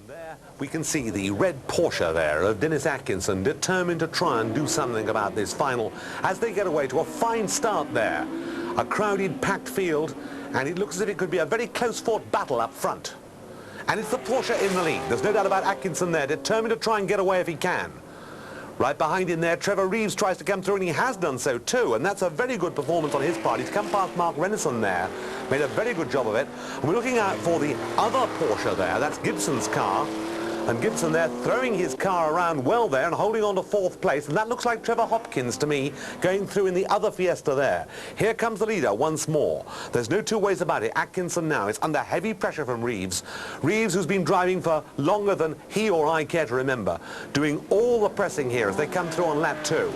There we can see the red Porsche there of Denis Atkinson, determined to try and do something about this final as they get away to a fine start there. A crowded, packed field, and it looks as if it could be a very close-fought battle up front. And it's the Porsche in the lead. There's no doubt about Atkinson there, determined to try and get away if he can. Right behind him there, Trevor Reeves tries to come through, and he has done so too, and that's a very good performance on his part. He's come past Rennison there, made a very good job of it. And we're looking out for the other Porsche there, that's Gibson's car. And Gibson there throwing his car around well there and holding on to fourth place, and that looks like Trevor Hopkins to me going through in the other Fiesta there. Here comes the leader once more. There's no two ways about it. Atkinson now is under heavy pressure from Reeves. Reeves, who's been driving for longer than he or I care to remember, doing all the pressing here as they come through on lap 2.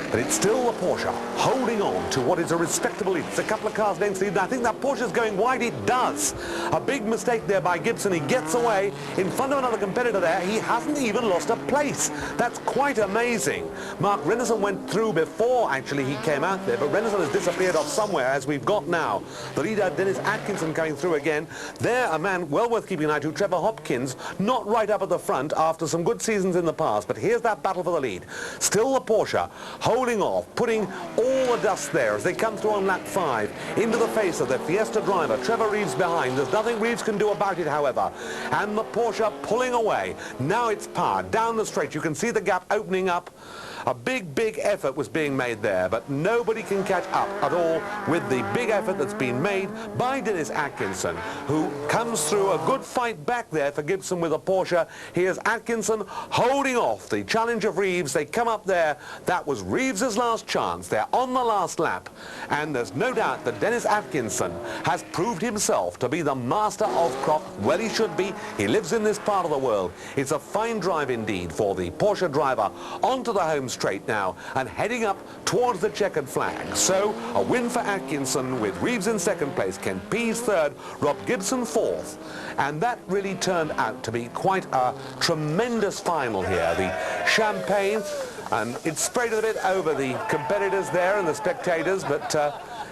But it's still the Porsche holding on to what is a respectable lead. It's a couple of cars lengths lead. I think that Porsche's going wide. It does. A big mistake there by Gibson. He gets away in front of another competitor there. He hasn't even lost a place. That's quite amazing. Rennison went through before actually he came out there, but Rennison has disappeared off somewhere, as we've got now the leader Denis Atkinson coming through again. There, a man well worth keeping an eye to, Trevor Hopkins, not right up at the front after some good seasons in the past, but here's that battle for the lead. Still the Porsche holding off, putting all the dust there as they come through on lap 5 into the face of the Fiesta driver, Trevor Reeves behind. There's nothing Reeves can do about it, however, and the Porsche pulling away. Now it's powered down the straight. You can see the gap opening up. A big effort was being made there, but nobody can catch up at all with the big effort that's been made by Denis Atkinson, who comes through a good fight back there for Gibson with a Porsche. Here's Atkinson holding off the challenge of Reeves. They come up there. That was Reeves' last chance. They're on the last lap, and there's no doubt that Denis Atkinson has proved himself to be the master of Croft. Well, he should be. He lives in this part of the world. It's a fine drive indeed for the Porsche driver onto the home straight now and heading up towards the checkered flag. So a win for Atkinson with Reeves in second place, Ken Pease third, Rob Gibson fourth, and that really turned out to be quite a tremendous final here. The champagne, and it sprayed a bit over the competitors there and the spectators, but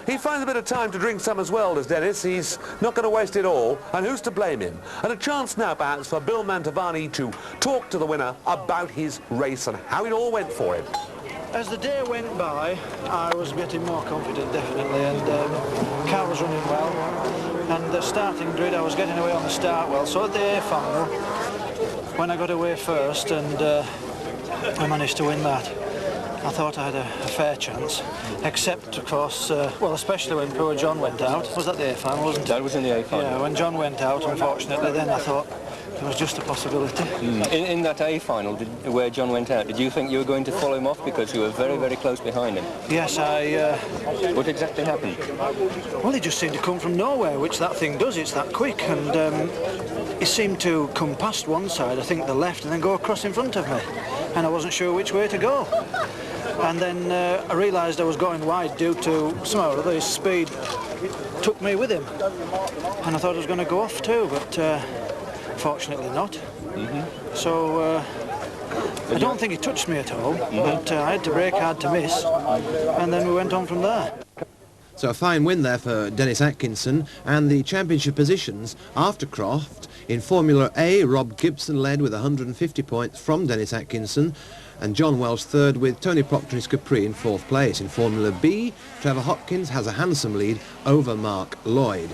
he finds a bit of time to drink some as well, does Denis. He's not going to waste it all, and who's to blame him? And a chance now perhaps for Bill Mantovani to talk to the winner about his race and how it all went for him. As the day went by, I was getting more confident, definitely, and the car was running well, and the starting grid, I was getting away on the start well. So at the A final, when I got away first and I managed to win that, I thought I had a fair chance, except, of course, well, especially when poor John went out. Was that the A final, wasn't it? That was in the A final. Yeah, when John went out, unfortunately, then I thought there was just a possibility. In that A final, where John went out, did you think you were going to follow him off because you were very close behind him? Yes, What exactly happened? Well, he just seemed to come from nowhere, which that thing does. It's that quick, and he seemed to come past one side, I think the left, and then go across in front of me, and I wasn't sure which way to go. And then I realised I was going wide due to somehow or other his speed took me with him, and I thought I was going to go off too, but fortunately not. So I don't think he touched me at all, but I had to brake hard to miss, and then we went on from there. So a fine win there for Denis Atkinson, and the championship positions after Croft. In Formula A, Rob Gibson led with 150 points from Denis Atkinson, and John Welsh third with Tony Proctor and his Capri in fourth place. In Formula B, Trevor Hopkins has a handsome lead over Mark Lloyd.